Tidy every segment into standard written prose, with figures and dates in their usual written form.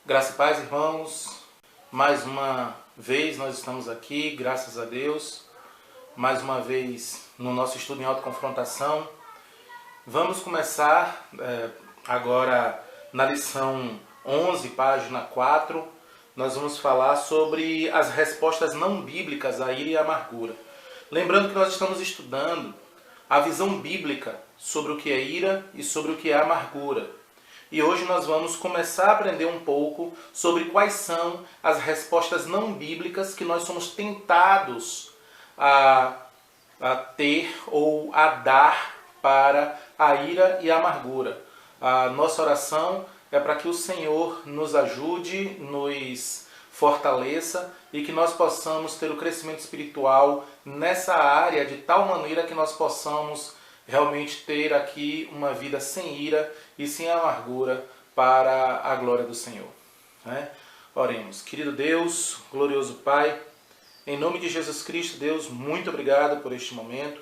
Graça e paz, irmãos. Mais uma vez nós estamos aqui, graças a Deus. Mais uma vez no nosso estudo em autoconfrontação. Vamos começar agora na lição 11, página 4. Nós vamos falar sobre as respostas não bíblicas à ira e à amargura. Lembrando que nós estamos estudando a visão bíblica sobre o que é ira e sobre o que é amargura. E hoje nós vamos começar a aprender um pouco sobre quais são as respostas não bíblicas que nós somos tentados a ter ou a dar para a ira e a amargura. A nossa oração é para que o Senhor nos ajude, nos fortaleça e que nós possamos ter o crescimento espiritual nessa área de tal maneira que nós possamos realmente ter aqui uma vida sem ira e sem amargura para a glória do Senhor. Oremos. Querido Deus, glorioso Pai, em nome de Jesus Cristo, Deus, muito obrigado por este momento,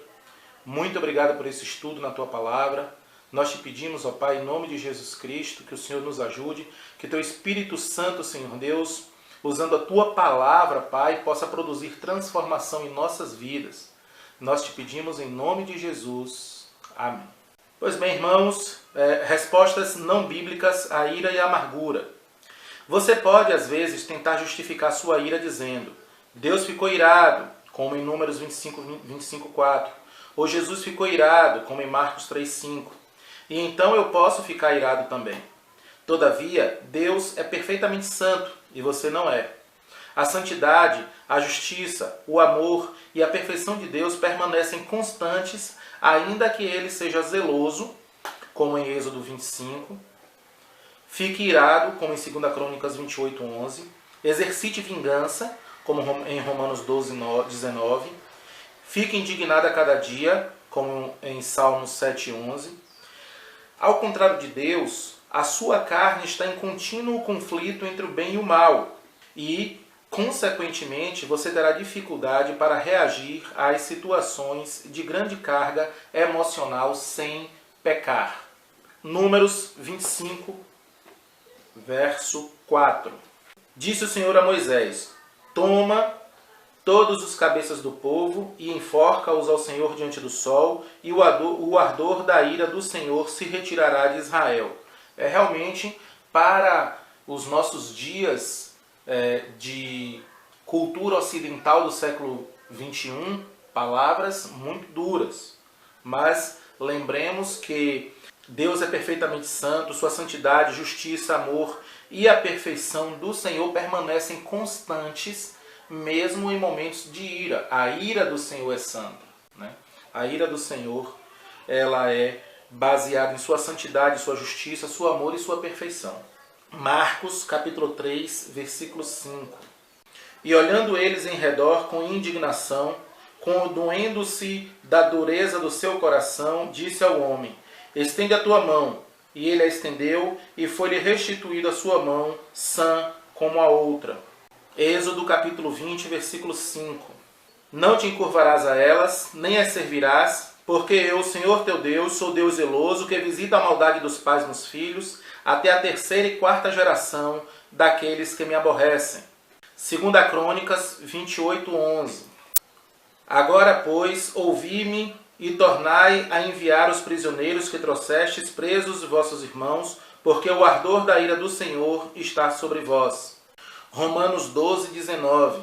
muito obrigado por esse estudo na Tua Palavra. Nós te pedimos, ó Pai, em nome de Jesus Cristo, que o Senhor nos ajude, que Teu Espírito Santo, Senhor Deus, usando a Tua Palavra, Pai, possa produzir transformação em nossas vidas. Nós te pedimos em nome de Jesus. Amém. Pois bem, irmãos, respostas não bíblicas à ira e à amargura. Você pode, às vezes, tentar justificar sua ira dizendo: Deus ficou irado, como em Números 25:4. Ou Jesus ficou irado, como em Marcos 3:5. E então eu posso ficar irado também. Todavia, Deus é perfeitamente santo e você não é. A santidade, a justiça, o amor e a perfeição de Deus permanecem constantes, ainda que ele seja zeloso, como em Êxodo 25, fique irado, como em 2 Crônicas 28:11, exercite vingança, como em Romanos 12:19, fique indignado a cada dia, como em Salmos 7:11. Ao contrário de Deus, a sua carne está em contínuo conflito entre o bem e o mal, e consequentemente, você terá dificuldade para reagir às situações de grande carga emocional sem pecar. Números 25, verso 4. Disse o Senhor a Moisés: Toma todos os cabeças do povo e enforca-os ao Senhor diante do sol, e o ardor da ira do Senhor se retirará de Israel. É realmente para os nossos dias de cultura ocidental do século XXI, palavras muito duras. Mas lembremos que Deus é perfeitamente santo, sua santidade, justiça, amor e a perfeição do Senhor permanecem constantes, mesmo em momentos de ira. A ira do Senhor é santa. A ira do Senhor, ela é baseada em sua santidade, sua justiça, seu amor e sua perfeição. Marcos, capítulo 3, versículo 5. E olhando eles em redor com indignação, condoendo-se da dureza do seu coração, disse ao homem: Estende a tua mão. E ele a estendeu, e foi-lhe restituída a sua mão, sã como a outra. Êxodo, capítulo 20, versículo 5. Não te encurvarás a elas, nem as servirás, porque eu, Senhor teu Deus, sou Deus zeloso, que visita a maldade dos pais nos filhos, até a 3ª e 4ª geração daqueles que me aborrecem. 2 Crônicas 28:11. Agora, pois, ouvi-me e tornai a enviar os prisioneiros que trouxestes presos vossos irmãos, porque o ardor da ira do Senhor está sobre vós. Romanos 12:19.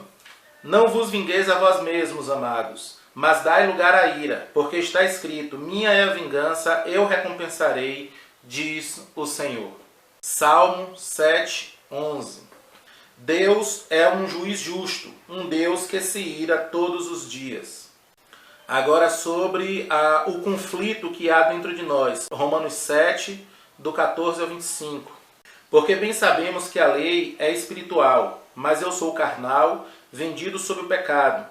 Não vos vingueis a vós mesmos, amados, mas dai lugar à ira, porque está escrito: Minha é a vingança, eu recompensarei, diz o Senhor. Salmo 7:11. Deus é um juiz justo, um Deus que se ira todos os dias. Agora sobre o conflito que há dentro de nós. Romanos 7, do 14 ao 25. Porque bem sabemos que a lei é espiritual, mas eu sou carnal, vendido sob o pecado.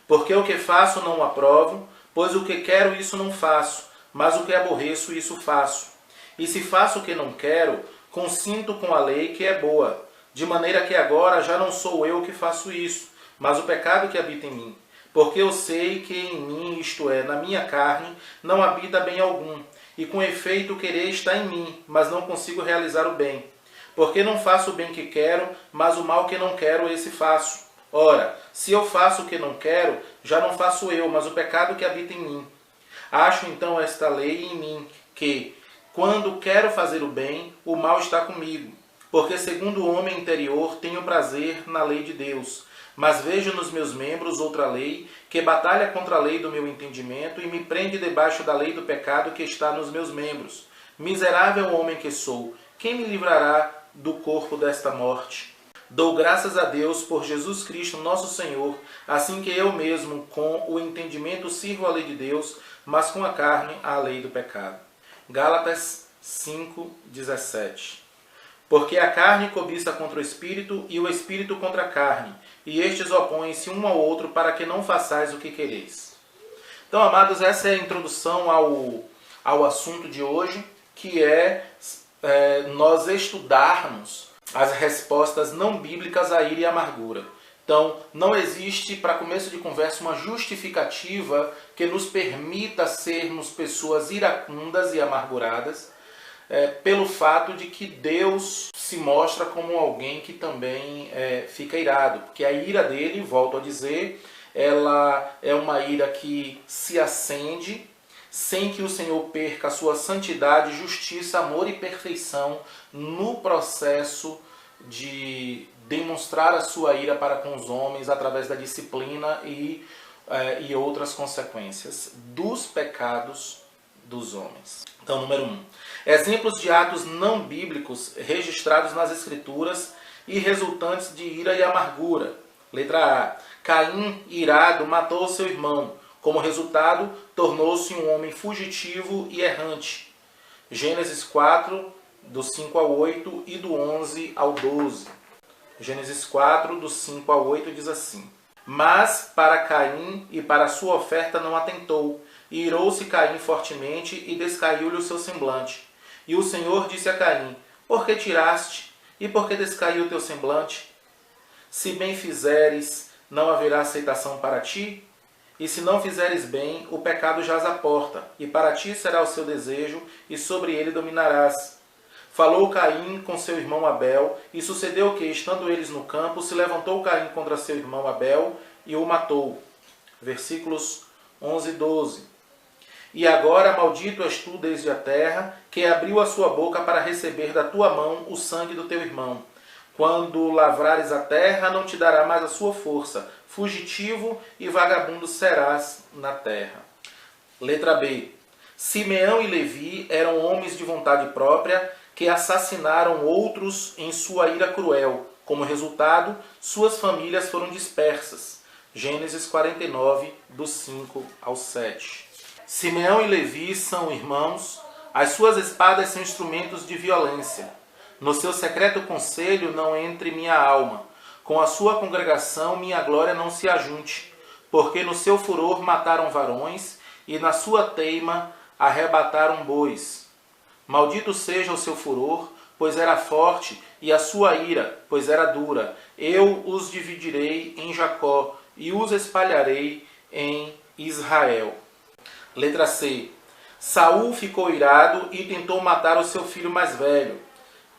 Porque o que faço não o aprovo, pois o que quero isso não faço, mas o que aborreço isso faço. E se faço o que não quero, consinto com a lei que é boa, de maneira que agora já não sou eu que faço isso, mas o pecado que habita em mim. Porque eu sei que em mim, isto é, na minha carne, não habita bem algum, e com efeito o querer está em mim, mas não consigo realizar o bem. Porque não faço o bem que quero, mas o mal que não quero, esse faço. Ora, se eu faço o que não quero, já não faço eu, mas o pecado que habita em mim. Acho então esta lei em mim, que, quando quero fazer o bem, o mal está comigo. Porque segundo o homem interior, tenho prazer na lei de Deus. Mas vejo nos meus membros outra lei, que batalha contra a lei do meu entendimento e me prende debaixo da lei do pecado que está nos meus membros. Miserável homem que sou, quem me livrará do corpo desta morte? Dou graças a Deus por Jesus Cristo, nosso Senhor, assim que eu mesmo, com o entendimento, sirvo a lei de Deus, mas com a carne, a lei do pecado. Gálatas 5:17. Porque a carne cobiça contra o Espírito, e o Espírito contra a carne, e estes opõem-se um ao outro, para que não façais o que quereis. Então, amados, essa é a introdução ao assunto de hoje, que é nós estudarmos as respostas não bíblicas à ira e amargura. Então, não existe, para começo de conversa, uma justificativa que nos permita sermos pessoas iracundas e amarguradas, pelo fato de que Deus se mostra como alguém que também fica irado. Porque a ira dele, volto a dizer, ela é uma ira que se acende sem que o Senhor perca a sua santidade, justiça, amor e perfeição no processo de demonstrar a sua ira para com os homens através da disciplina e outras consequências dos pecados dos homens. Então, número 1. Exemplos de atos não bíblicos registrados nas Escrituras e resultantes de ira e amargura. Letra A. Caim, irado, matou seu irmão. Como resultado, tornou-se um homem fugitivo e errante. Gênesis 4, do 5 ao 8 e do 11 ao 12. Gênesis 4, do 5 ao 8 diz assim: Mas para Caim e para sua oferta não atentou, e irou-se Caim fortemente e descaiu-lhe o seu semblante. E o Senhor disse a Caim: Por que tiraste? E por que descaiu o teu semblante? Se bem fizeres, não haverá aceitação para ti? E se não fizeres bem, o pecado jaz à porta, e para ti será o seu desejo, e sobre ele dominarás. Falou Caim com seu irmão Abel, e sucedeu que, estando eles no campo, se levantou Caim contra seu irmão Abel, e o matou. Versículos 11 e 12. E agora maldito és tu desde a terra, que abriu a sua boca para receber da tua mão o sangue do teu irmão. Quando lavrares a terra, não te dará mais a sua força. Fugitivo e vagabundo serás na terra. Letra B. Simeão e Levi eram homens de vontade própria que assassinaram outros em sua ira cruel. Como resultado, suas famílias foram dispersas. Gênesis 49, do 5 ao 7. Simeão e Levi são irmãos. As suas espadas são instrumentos de violência. No seu secreto conselho não entre minha alma. Com a sua congregação minha glória não se ajunte. Porque no seu furor mataram varões, e na sua teima arrebataram bois. Maldito seja o seu furor, pois era forte, e a sua ira, pois era dura. Eu os dividirei em Jacó, e os espalharei em Israel. Letra C. Saul ficou irado e tentou matar o seu filho mais velho.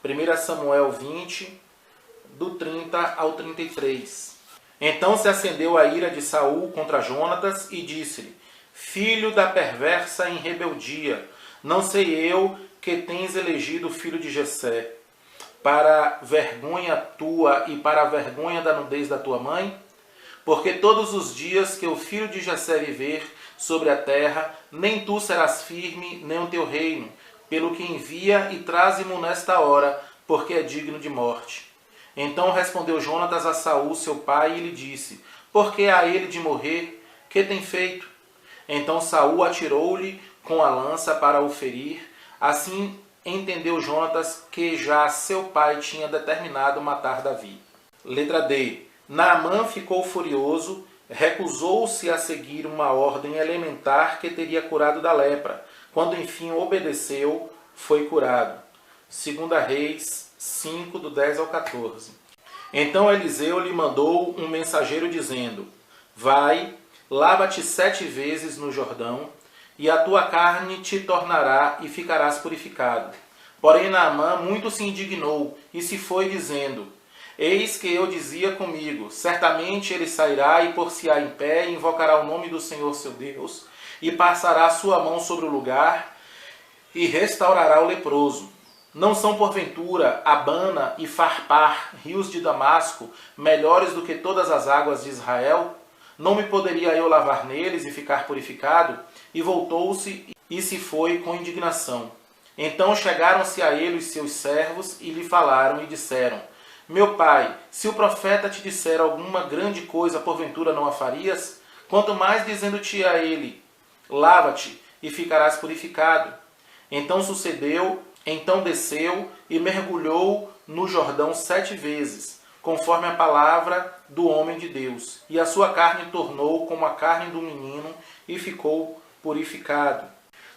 1 Samuel 20, do 30 ao 33. Então se acendeu a ira de Saul contra Jonatas e disse-lhe: Filho da perversa em rebeldia, não sei eu que tens elegido o filho de Jessé, para vergonha tua e para a vergonha da nudez da tua mãe? Porque todos os dias que o filho de Jessé viver sobre a terra, nem tu serás firme, nem o teu reino, pelo que envia e traze-mo nesta hora, porque é digno de morte. Então respondeu Jonatas a Saul, seu pai, e lhe disse: Por que há ele de morrer? Que tem feito? Então Saul atirou-lhe com a lança para o ferir. Assim entendeu Jonatas que já seu pai tinha determinado matar Davi. Letra D. Naamã ficou furioso, recusou-se a seguir uma ordem elementar que teria curado da lepra. Quando enfim obedeceu, foi curado. 2 Reis 5, do 10 ao 14. Então Eliseu lhe mandou um mensageiro dizendo: Vai, lava-te 7 vezes no Jordão, e a tua carne te tornará e ficarás purificado. Porém Naamã muito se indignou e se foi dizendo: eis que eu dizia comigo, certamente ele sairá e pôr-se-á em pé e invocará o nome do Senhor seu Deus, e passará a sua mão sobre o lugar e restaurará o leproso. Não são porventura Abana e Farpar, rios de Damasco, melhores do que todas as águas de Israel? Não me poderia eu lavar neles e ficar purificado? E voltou-se e se foi com indignação. Então chegaram-se a ele os seus servos e lhe falaram e disseram: meu pai, se o profeta te disser alguma grande coisa, porventura não a farias? Quanto mais dizendo-te a ele: lava-te e ficarás purificado. Então desceu e mergulhou no Jordão 7 vezes, conforme a palavra do homem de Deus. E a sua carne tornou como a carne do menino e ficou purificado.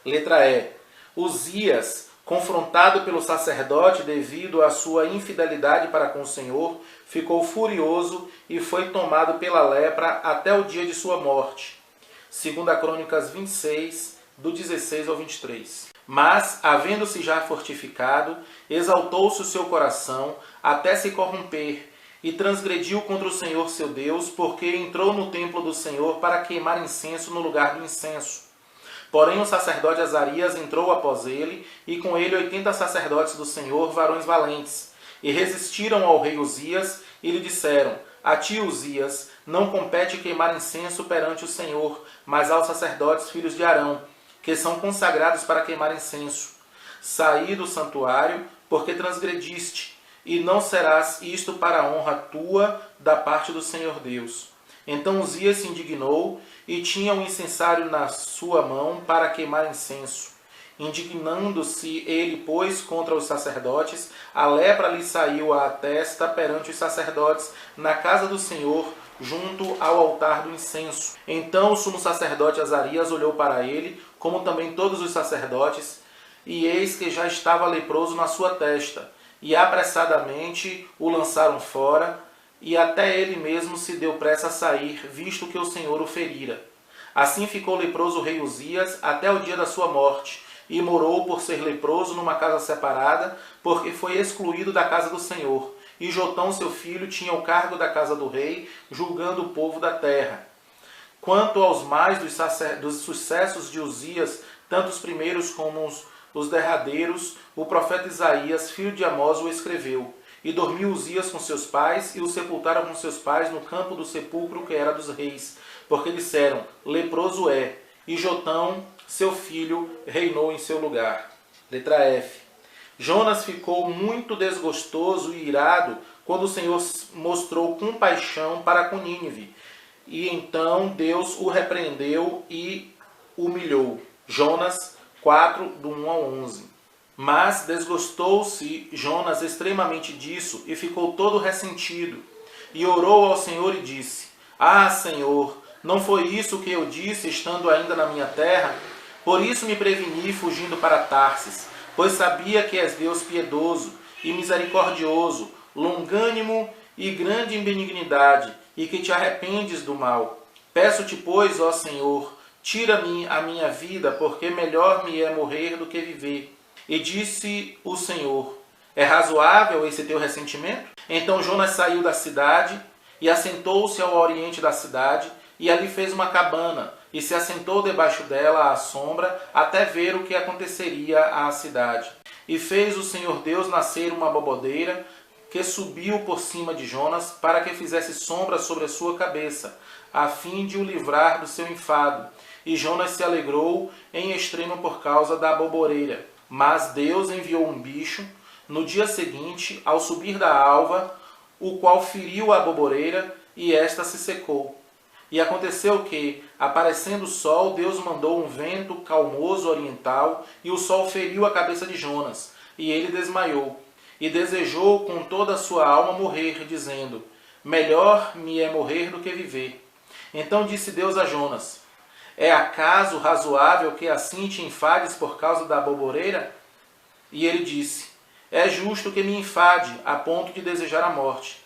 Letra E. Uzias, confrontado pelo sacerdote devido à sua infidelidade para com o Senhor, ficou furioso e foi tomado pela lepra até o dia de sua morte. 2 Crônicas 26, do 16 ao 23. Mas, havendo-se já fortificado, exaltou-se o seu coração até se corromper, e transgrediu contra o Senhor seu Deus, porque entrou no templo do Senhor para queimar incenso no lugar do incenso. Porém o sacerdote Azarias entrou após ele, e com ele 80 sacerdotes do Senhor, varões valentes, e resistiram ao rei Uzias, e lhe disseram: a ti, Uzias, não compete queimar incenso perante o Senhor, mas aos sacerdotes filhos de Arão, que são consagrados para queimar incenso. Saí do santuário, porque transgrediste, e não serás isto para a honra tua da parte do Senhor Deus. Então Uzias se indignou, e tinha um incensário na sua mão para queimar incenso. Indignando-se ele, pois, contra os sacerdotes, a lepra lhe saiu à testa perante os sacerdotes na casa do Senhor, junto ao altar do incenso. Então o sumo sacerdote Azarias olhou para ele, como também todos os sacerdotes, e eis que já estava leproso na sua testa, e apressadamente o lançaram fora, e até ele mesmo se deu pressa a sair, visto que o Senhor o ferira. Assim ficou leproso o rei Uzias até o dia da sua morte, e morou por ser leproso numa casa separada, porque foi excluído da casa do Senhor. E Jotão, seu filho, tinha o cargo da casa do rei, julgando o povo da terra. Quanto aos mais dos sucessos de Uzias, tanto os primeiros como os derradeiros, o profeta Isaías, filho de Amós, o escreveu. E dormiu Uzias com seus pais, e o sepultaram com seus pais no campo do sepulcro que era dos reis, porque disseram: leproso é, e Jotão, seu filho, reinou em seu lugar. Letra F. Jonas ficou muito desgostoso e irado quando o Senhor mostrou compaixão para com Nínive, e então Deus o repreendeu e humilhou. Jonas 4, do 1 ao 11. Mas desgostou-se Jonas extremamente disso e ficou todo ressentido. E orou ao Senhor e disse: ah, Senhor, não foi isso que eu disse estando ainda na minha terra? Por isso me preveni fugindo para Tarsis, pois sabia que és Deus piedoso e misericordioso, longânimo e grande em benignidade, e que te arrependes do mal. Peço-te, pois, ó Senhor, tira-me a minha vida, porque melhor me é morrer do que viver. E disse o Senhor: é razoável esse teu ressentimento? Então Jonas saiu da cidade e assentou-se ao oriente da cidade, e ali fez uma cabana, e se assentou debaixo dela à sombra, até ver o que aconteceria à cidade. E fez o Senhor Deus nascer uma bobodeira, que subiu por cima de Jonas, para que fizesse sombra sobre a sua cabeça, a fim de o livrar do seu enfado. E Jonas se alegrou em extremo por causa da boboreira. Mas Deus enviou um bicho no dia seguinte, ao subir da alva, o qual feriu a boboreira, e esta se secou. E aconteceu que, aparecendo o sol, Deus mandou um vento calmoso oriental, e o sol feriu a cabeça de Jonas, e ele desmaiou. E desejou com toda a sua alma morrer, dizendo: melhor me é morrer do que viver. Então disse Deus a Jonas: é acaso razoável que assim te enfades por causa da boboreira? E ele disse: é justo que me enfade, a ponto de desejar a morte.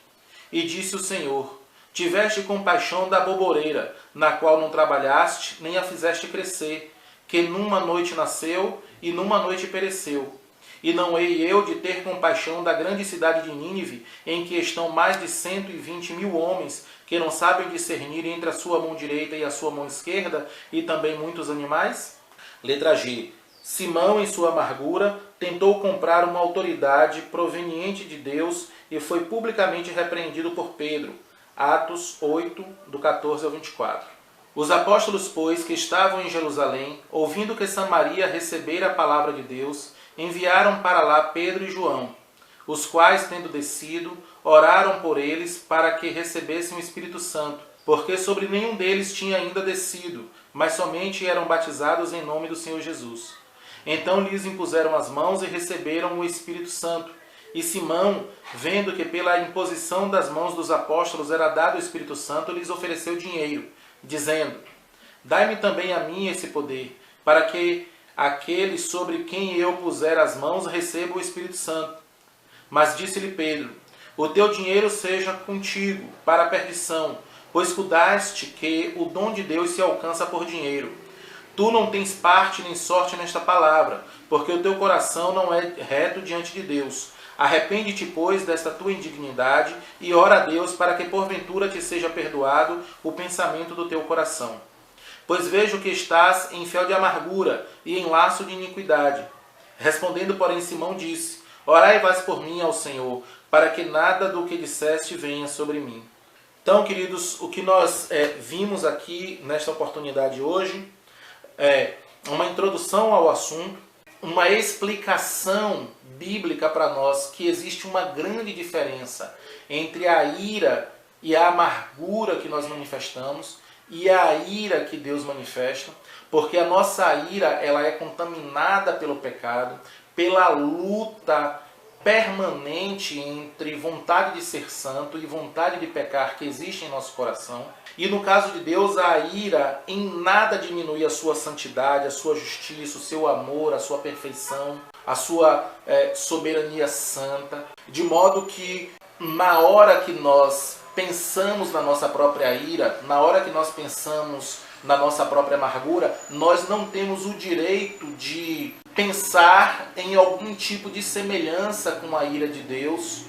E disse o Senhor: tiveste compaixão da boboreira, na qual não trabalhaste, nem a fizeste crescer, que numa noite nasceu e numa noite pereceu. E não hei eu de ter compaixão da grande cidade de Nínive, em que estão mais de 120.000 homens, que não sabem discernir entre a sua mão direita e a sua mão esquerda, e também muitos animais? Letra G. Simão, em sua amargura, tentou comprar uma autoridade proveniente de Deus e foi publicamente repreendido por Pedro. Atos 8, do 14 ao 24. Os apóstolos, pois, que estavam em Jerusalém, ouvindo que Samaria recebera a palavra de Deus, enviaram para lá Pedro e João, os quais, tendo descido, oraram por eles para que recebessem o Espírito Santo, porque sobre nenhum deles tinha ainda descido, mas somente eram batizados em nome do Senhor Jesus. Então lhes impuseram as mãos e receberam o Espírito Santo. E Simão, vendo que pela imposição das mãos dos apóstolos era dado o Espírito Santo, lhes ofereceu dinheiro, dizendo: dai-me também a mim esse poder, para que aquele sobre quem eu puser as mãos receba o Espírito Santo. Mas disse-lhe Pedro: o teu dinheiro seja contigo para a perdição, pois cuidaste que o dom de Deus se alcança por dinheiro. Tu não tens parte nem sorte nesta palavra, porque o teu coração não é reto diante de Deus. Arrepende-te, pois, desta tua indignidade e ora a Deus para que porventura te seja perdoado o pensamento do teu coração. Pois vejo que estás em fel de amargura e em laço de iniquidade. Respondendo, porém, Simão disse: orai vós por mim ao Senhor, para que nada do que disseste venha sobre mim. Então, queridos, o que nós vimos aqui nesta oportunidade hoje é uma introdução ao assunto, uma explicação bíblica para nós que existe uma grande diferença entre a ira e a amargura que nós manifestamos e a ira que Deus manifesta, porque a nossa ira ela é contaminada pelo pecado, pela luta permanente entre vontade de ser santo e vontade de pecar que existe em nosso coração. E no caso de Deus, a ira em nada diminui a sua santidade, a sua justiça, o seu amor, a sua perfeição, a sua soberania santa. De modo que na hora que nós pensamos na nossa própria ira, na hora que nós pensamos na nossa própria amargura, nós não temos o direito de pensar em algum tipo de semelhança com a ira de Deus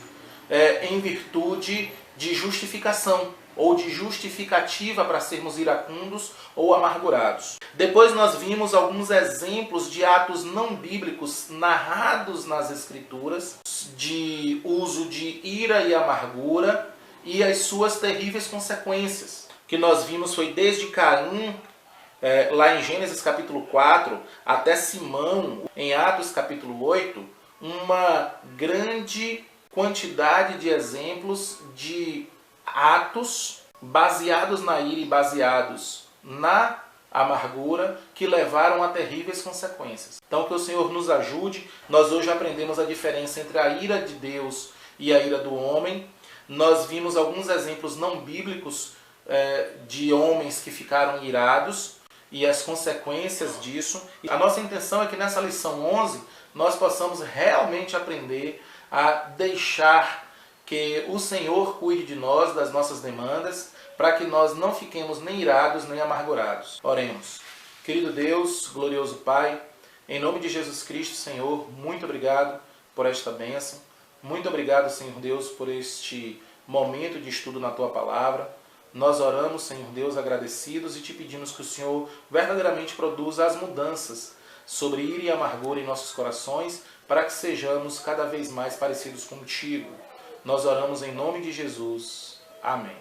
em virtude de justificação ou de justificativa para sermos iracundos ou amargurados. Depois nós vimos alguns exemplos de atos não bíblicos narrados nas Escrituras, de uso de ira e amargura e as suas terríveis consequências. O que nós vimos foi desde Caim, lá em Gênesis capítulo 4, até Simão, em Atos capítulo 8, uma grande quantidade de exemplos de atos baseados na ira e baseados na amargura que levaram a terríveis consequências. Então que o Senhor nos ajude. Nós hoje aprendemos a diferença entre a ira de Deus e a ira do homem. Nós vimos alguns exemplos não bíblicos de homens que ficaram irados e as consequências disso. A nossa intenção é que nessa lição 11 nós possamos realmente aprender a deixar que o Senhor cuide de nós, das nossas demandas, para que nós não fiquemos nem irados nem amargurados. Oremos. Querido Deus, glorioso Pai, em nome de Jesus Cristo, Senhor, muito obrigado por esta bênção. Muito obrigado, Senhor Deus, por este momento de estudo na Tua Palavra. Nós oramos, Senhor Deus, agradecidos e te pedimos que o Senhor verdadeiramente produza as mudanças sobre ira e amargura em nossos corações, para que sejamos cada vez mais parecidos contigo. Nós oramos em nome de Jesus. Amém.